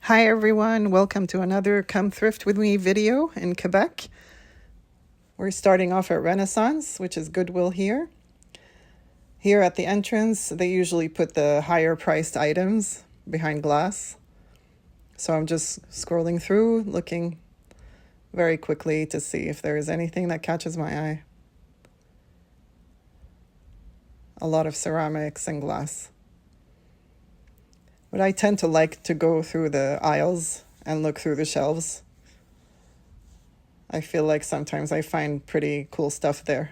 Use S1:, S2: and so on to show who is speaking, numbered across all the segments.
S1: Hi everyone, welcome to another Come Thrift With Me video in Quebec. We're starting off at Renaissance, which is Goodwill here. Here at the entrance, they usually put the higher priced items behind glass. So I'm just scrolling through, looking very quickly to see if there is anything that catches my eye. A lot of ceramics and glass. But I tend to like to go through the aisles and look through the shelves. I feel like sometimes I find pretty cool stuff there.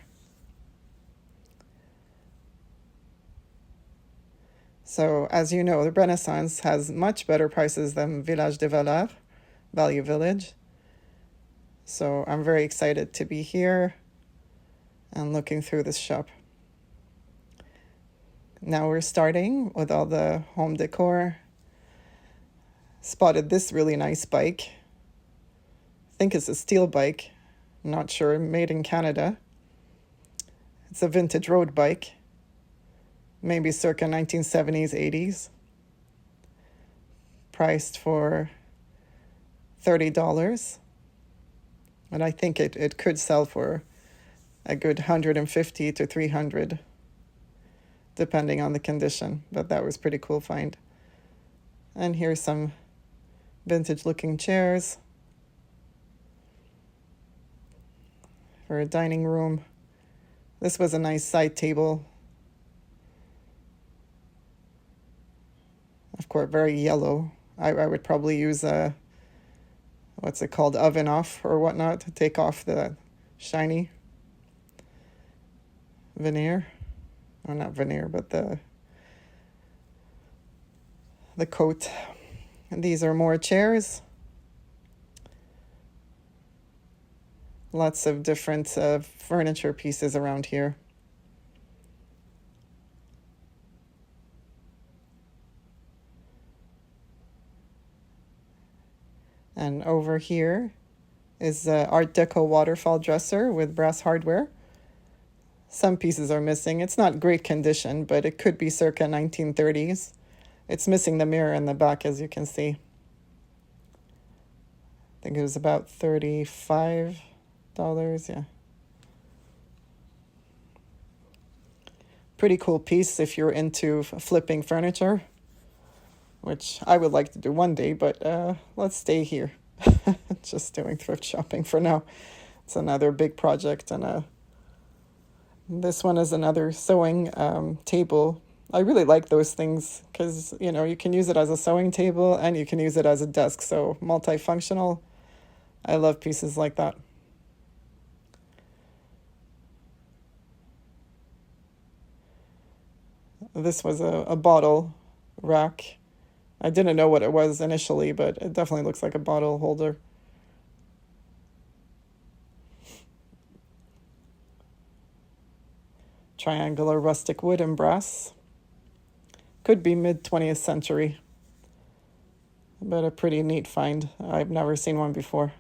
S1: So, as you know, the Renaissance has much better prices than Village de Valeur, Value Village. So I'm very excited to be here and looking through this shop. Now we're starting with all the home decor. Spotted this really nice bike. I think it's a steel bike. I'm not sure, made in Canada. It's a vintage road bike. Maybe circa 1970s, 80s. Priced for $30. And I think it could sell for a good $150 to $300. Depending on the condition, but that was pretty cool find. And here's some vintage looking chairs for a dining room. This was a nice side table. Of course, very yellow. I would probably use a, what's it called, oven off or whatnot to take off the shiny veneer. Or not veneer, but the coat. And these are more chairs. Lots of different furniture pieces around here. And over here is an Art Deco waterfall dresser with brass hardware. Some pieces are missing. It's not great condition, but it could be circa 1930s. It's missing the mirror in the back, as you can see. I think it was about $35, yeah. Pretty cool piece if you're into flipping furniture, which I would like to do one day, but let's stay here. Just doing thrift shopping for now. It's another big project, and this one is another sewing table. I really like those things because, you can use it as a sewing table and you can use it as a desk. So multifunctional. I love pieces like that. This was a bottle rack. I didn't know what it was initially, but it definitely looks like a bottle holder. Triangular rustic wood and brass. Could be mid-20th century. But a pretty neat find. I've never seen one before.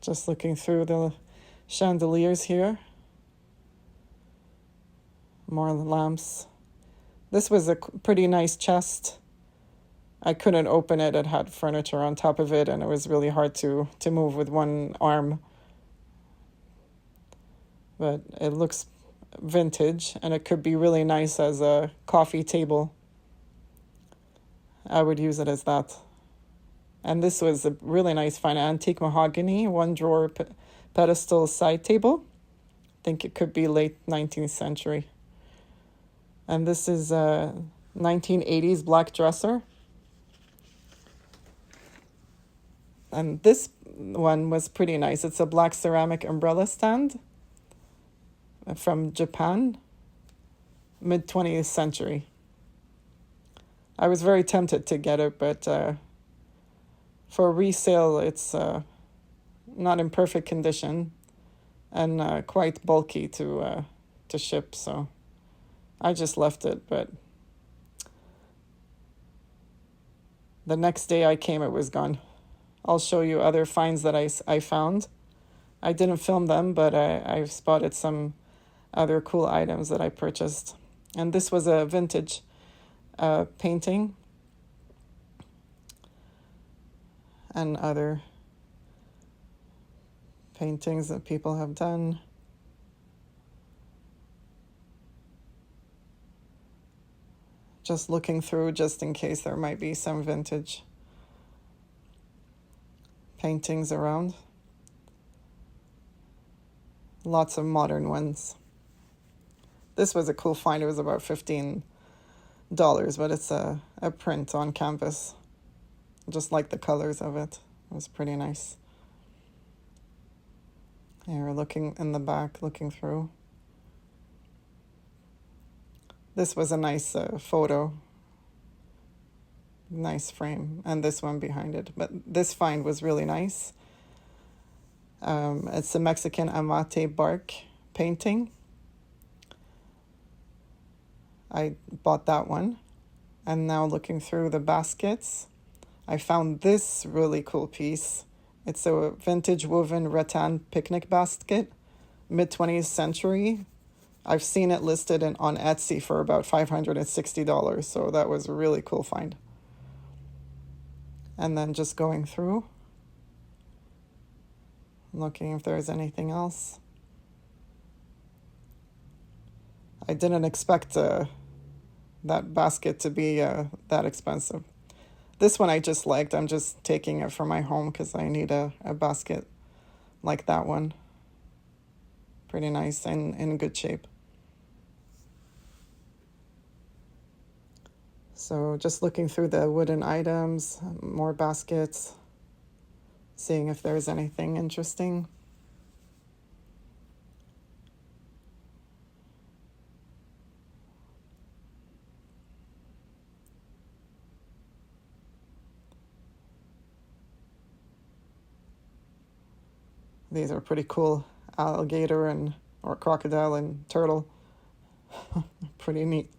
S1: Just looking through the chandeliers here. More lamps. This was a pretty nice chest. I couldn't open it. It had furniture on top of it, and it was really hard to move with one arm. But it looks vintage, and it could be really nice as a coffee table. I would use it as that. And this was a really nice fine antique mahogany, one drawer pedestal side table. I think it could be late 19th century. And this is a 1980s black dresser. And this one was pretty nice. It's a black ceramic umbrella stand from Japan, mid-20th century. I was very tempted to get it, but for resale, it's not in perfect condition and quite bulky to ship, so I just left it. But the next day I came, it was gone. I'll show you other finds that I found. I didn't film them, but I've spotted some other cool items that I purchased. And this was a vintage painting and other paintings that people have done. Just looking through just in case there might be some vintage paintings around. Lots of modern ones. This was a cool find. It was about $15, but it's a print on canvas. Just like the colors of it. It was pretty nice. Here, looking in the back, looking through. This was a nice photo. Nice frame. And this one behind it. But this find was really nice. It's a Mexican amate bark painting. I bought that one. And now looking through the baskets, I found this really cool piece. It's a vintage woven rattan picnic basket, mid-20th century. I've seen it listed on Etsy for about $560, so that was a really cool find. And then just going through, looking if there's anything else. I didn't expect that basket to be that expensive. This one I just liked. I'm just taking it for my home because I need a basket like that one. Pretty nice and in good shape. So just looking through the wooden items, more baskets, seeing if there's anything interesting. These are pretty cool. Alligator or crocodile and turtle. Pretty neat.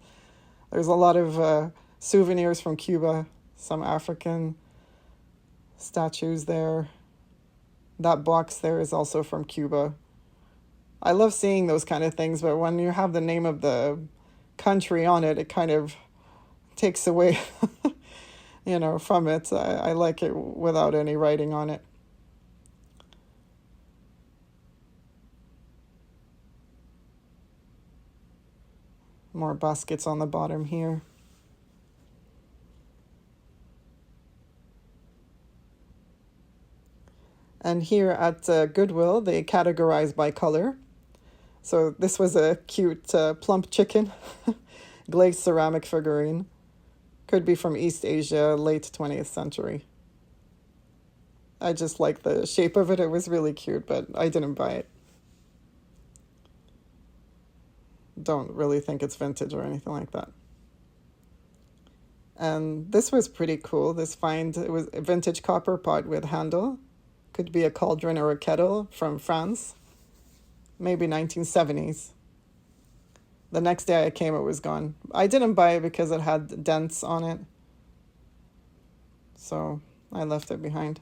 S1: There's a lot of souvenirs from Cuba, some African statues there. That box there is also from Cuba. I love seeing those kind of things, but when you have the name of the country on it, it kind of takes away, from it. I like it without any writing on it. More baskets on the bottom here. And here at Goodwill, they categorize by color. So this was a cute plump chicken, glazed ceramic figurine. Could be from East Asia, late 20th century. I just like the shape of it. It was really cute, but I didn't buy it. Don't really think it's vintage or anything like that. And this was pretty cool. This find, it was a vintage copper pot with handle. Could be a cauldron or a kettle from France. Maybe 1970s. The next day I came, it was gone. I didn't buy it because it had dents on it. So I left it behind.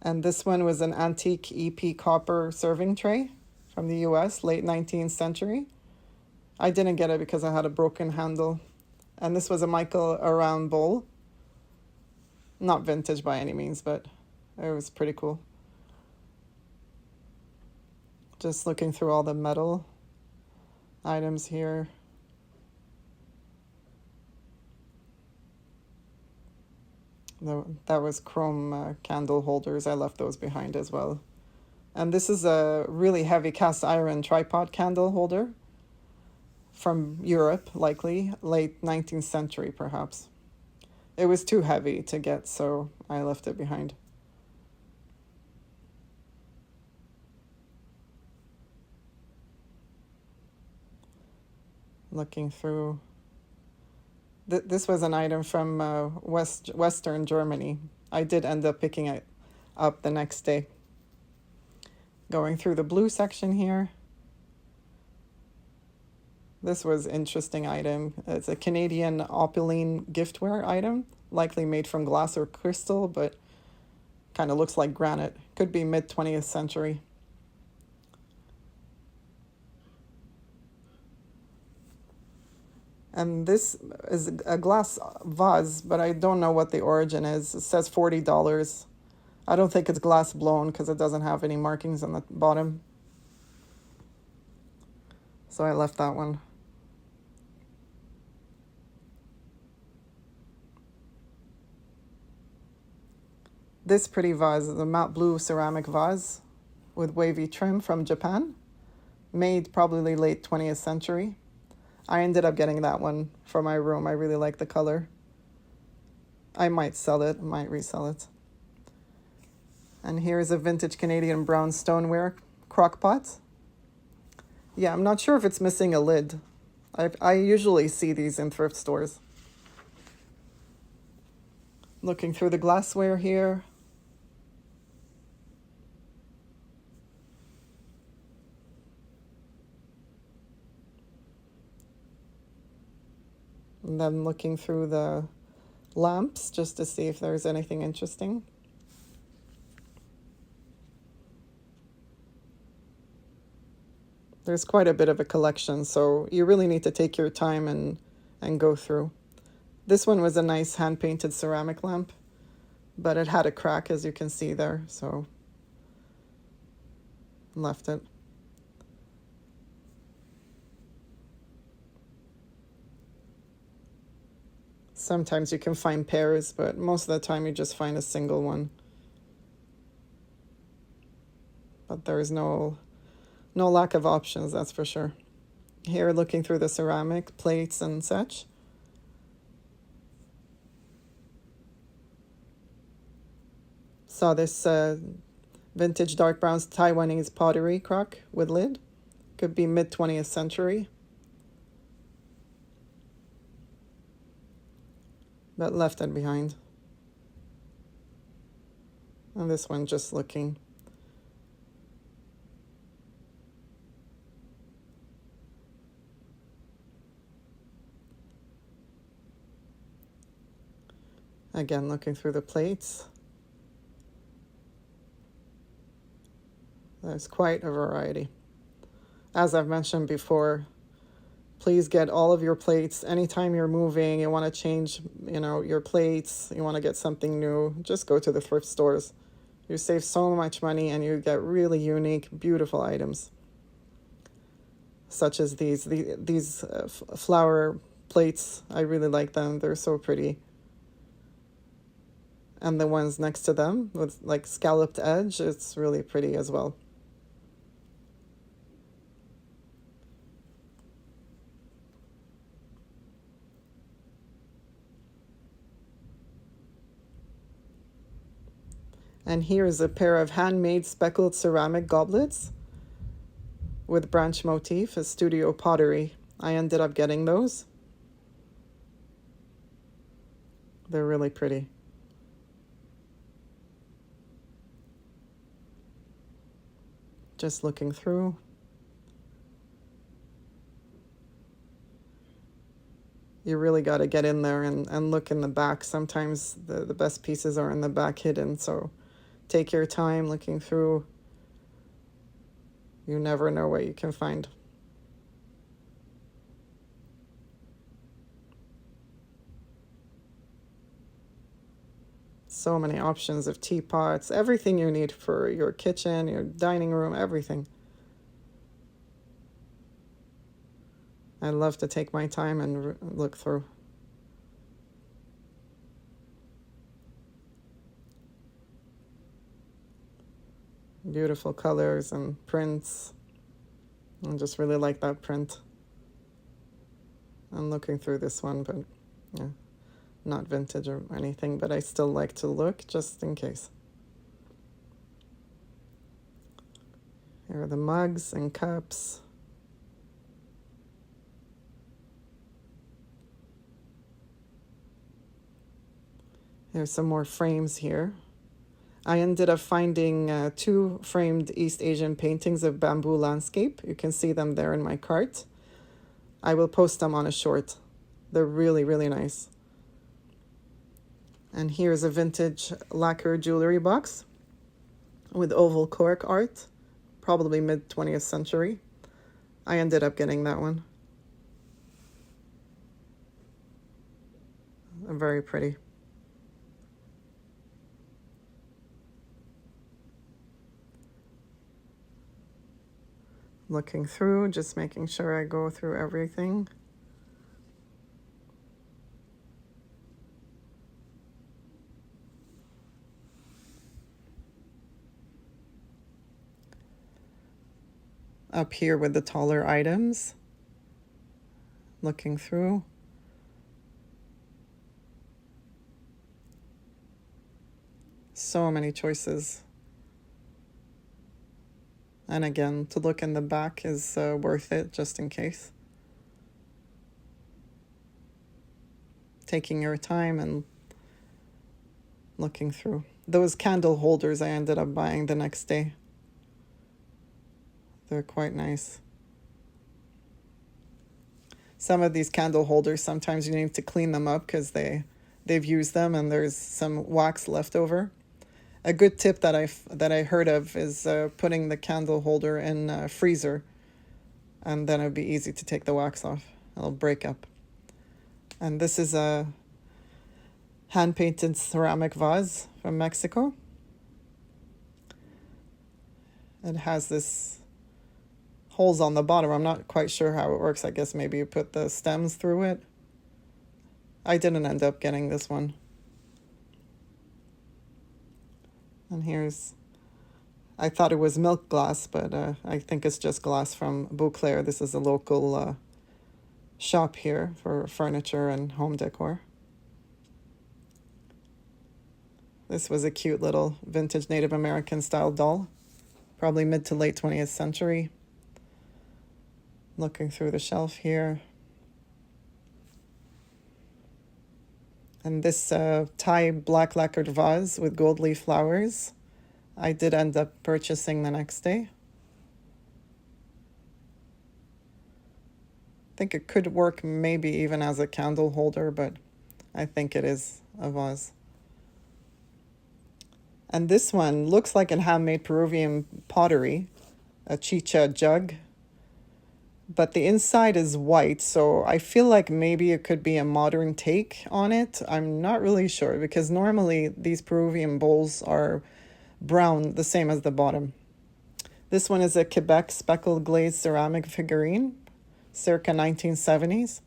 S1: And this one was an antique EP copper serving tray from the US, late 19th century. I didn't get it because I had a broken handle. And this was a Michael Around bowl. Not vintage by any means, but it was pretty cool. Just looking through all the metal items here. That was chrome candle holders. I left those behind as well. And this is a really heavy cast iron tripod candle holder from Europe, likely, late 19th century perhaps. It was too heavy to get, so I left it behind. Looking through. This was an item from Western Germany. I did end up picking it up the next day. Going through the blue section here. This was an interesting item. It's a Canadian opaline giftware item, likely made from glass or crystal, but kind of looks like granite. Could be mid-20th century. And this is a glass vase, but I don't know what the origin is. It says $40. I don't think it's glass blown because it doesn't have any markings on the bottom. So I left that one. This pretty vase is a matte blue ceramic vase with wavy trim from Japan, made probably late 20th century. I ended up getting that one for my room. I really like the color. I might sell it, might resell it. And here's a vintage Canadian brown stoneware crock pot. Yeah, I'm not sure if it's missing a lid. I usually see these in thrift stores. Looking through the glassware here. And then looking through the lamps just to see if there's anything interesting. There's quite a bit of a collection, so you really need to take your time and go through. This one was a nice hand-painted ceramic lamp, but it had a crack, as you can see there, so left it. Sometimes you can find pairs, but most of the time you just find a single one. But there's no lack of options, that's for sure. Here, looking through the ceramic plates and such. Saw this vintage dark brown Taiwanese pottery crock with lid. Could be mid 20th century. But left it behind. And this one just looking. Again, looking through the plates. There's quite a variety. As I've mentioned before, please get all of your plates. Anytime you're moving, you want to change, your plates, you want to get something new, just go to the thrift stores. You save so much money and you get really unique, beautiful items. Such as these flower plates. I really like them. They're so pretty. And the ones next to them with like scalloped edge, it's really pretty as well. And here's a pair of handmade speckled ceramic goblets with branch motif, a studio pottery. I ended up getting those. They're really pretty. Just looking through. You really got to get in there and look in the back. Sometimes the best pieces are in the back hidden, so take your time looking through. You never know what you can find. So many options of teapots, everything you need for your kitchen, your dining room, everything. I love to take my time and look through. Beautiful colors and prints. I just really like that print. I'm looking through this one, but yeah, not vintage or anything, but I still like to look just in case. Here are the mugs and cups. There's some more frames here. I ended up finding 2 framed East Asian paintings of bamboo landscape. You can see them there in my cart. I will post them on a short. They're really, really nice. And here's a vintage lacquer jewelry box with oval cork art, probably mid 20th century. I ended up getting that one. very pretty. Looking through, just making sure I go through everything. Up here with the taller items. Looking through. So many choices. And again, to look in the back is worth it, just in case. Taking your time and looking through. Those candle holders I ended up buying the next day. They're quite nice. Some of these candle holders, sometimes you need to clean them up because they've used them and there's some wax left over. A good tip that I heard of is putting the candle holder in a freezer, and then it'll be easy to take the wax off. It'll break up. And this is a hand-painted ceramic vase from Mexico. It has this holes on the bottom. I'm not quite sure how it works. I guess maybe you put the stems through it. I didn't end up getting this one. And I thought it was milk glass, but I think it's just glass from Beauclair. This is a local shop here for furniture and home decor. This was a cute little vintage Native American style doll, probably mid to late 20th century. Looking through the shelf here. And this Thai black lacquered vase with gold leaf flowers, I did end up purchasing the next day. I think it could work maybe even as a candle holder, but I think it is a vase. And this one looks like a handmade Peruvian pottery, a chicha jug. But the inside is white, so I feel like maybe it could be a modern take on it. I'm not really sure, because normally these Peruvian bowls are brown, the same as the bottom. This one is a Quebec speckled glazed ceramic figurine, circa 1970s.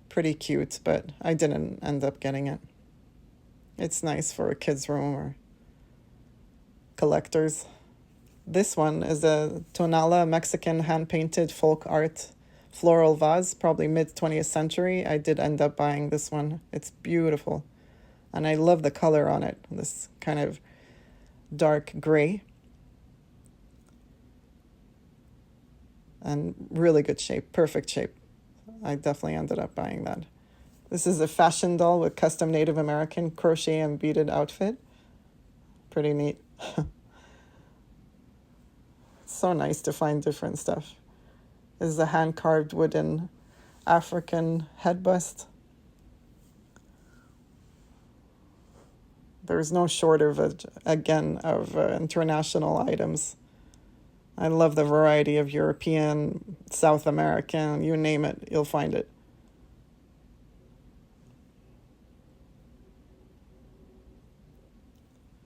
S1: Pretty cute, but I didn't end up getting it. It's nice for a kid's room or collectors. This one is a Tonala Mexican hand-painted folk art floral vase, probably mid-20th century. I did end up buying this one. It's beautiful. And I love the color on it, this kind of dark gray. And really good shape, perfect shape. I definitely ended up buying that. This is a fashion doll with custom Native American crochet and beaded outfit. Pretty neat. So nice to find different stuff. This is a hand-carved wooden African head bust. There's no shortage, again, of international items. I love the variety of European, South American, you name it, you'll find it.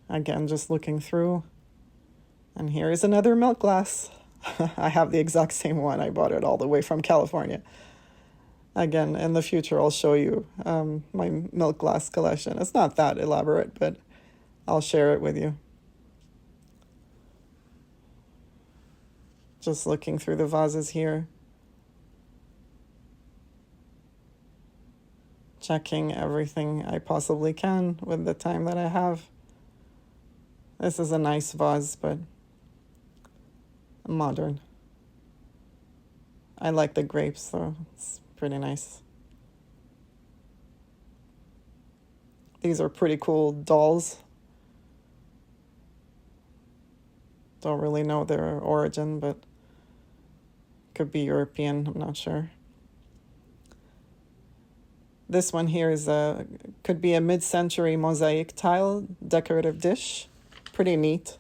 S1: Again, just looking through. And here is another milk glass. I have the exact same one. I bought it all the way from California. Again, in the future, I'll show you my milk glass collection. It's not that elaborate, but I'll share it with you. Just looking through the vases here. Checking everything I possibly can with the time that I have. This is a nice vase, but modern. I like the grapes, though. It's pretty nice. These are pretty cool dolls. Don't really know their origin, but could be European, I'm not sure. This one here is could be a mid-century mosaic tile decorative dish. Pretty neat,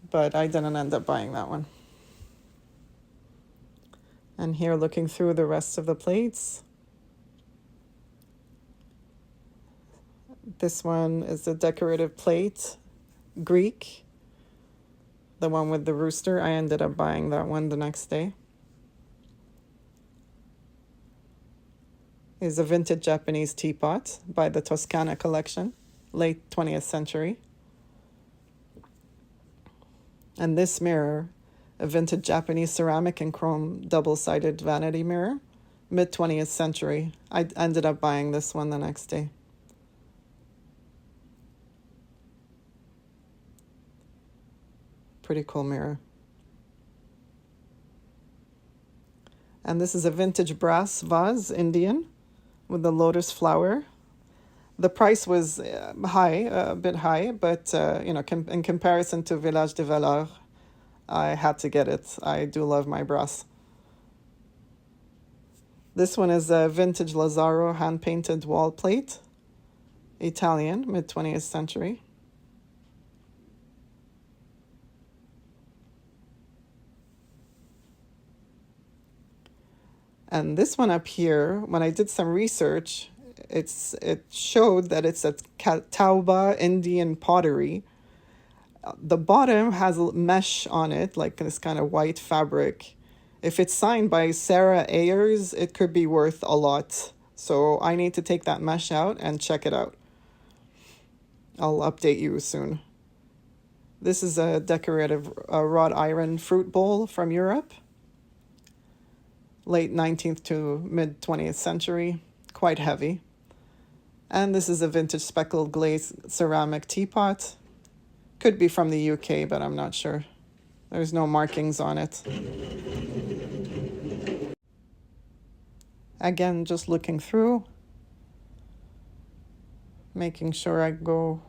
S1: but I didn't end up buying that one. And here, looking through the rest of the plates. This one is a decorative plate, Greek. The one with the rooster, I ended up buying that one the next day. Is a vintage Japanese teapot by the Toscana collection, late 20th century. And this mirror, a vintage Japanese ceramic and chrome double-sided vanity mirror, mid 20th century. I ended up buying this one the next day. Pretty cool mirror. And this is a vintage brass vase, Indian, with the lotus flower. The price was high, a bit high, but in comparison to Village de Valeur, I had to get it. I do love my brass. This one is a vintage Lazaro hand-painted wall plate, Italian, mid 20th century. And this one up here, when I did some research, it showed that it's a Tauba Indian pottery. The bottom has mesh on it, like this kind of white fabric. If it's signed by Sarah Ayers, it could be worth a lot. So I need to take that mesh out and check it out. I'll update you soon. This is a decorative wrought iron fruit bowl from Europe. Late 19th to mid 20th century, quite heavy. And this is a vintage speckled glazed ceramic teapot. Could be from the UK, but I'm not sure. There's no markings on it. Again, just looking through, making sure I go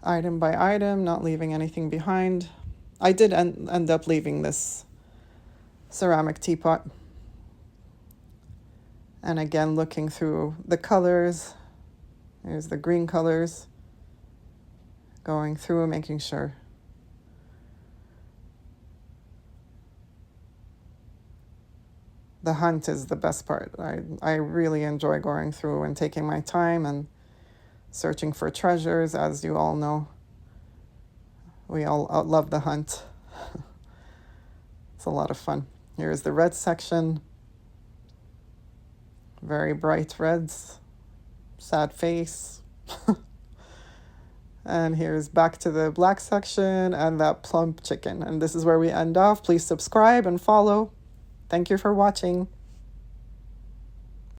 S1: item by item, not leaving anything behind. I did end up leaving this ceramic teapot. And again, looking through the colors. There's the green colors. Going through, making sure. The hunt is the best part. I really enjoy going through and taking my time and searching for treasures, as you all know. We all love the hunt. It's a lot of fun. Here's the red section. Very bright reds. Sad face. And here's back to the black section and that plump chicken. And this is where we end off. Please subscribe and follow. Thank you for watching.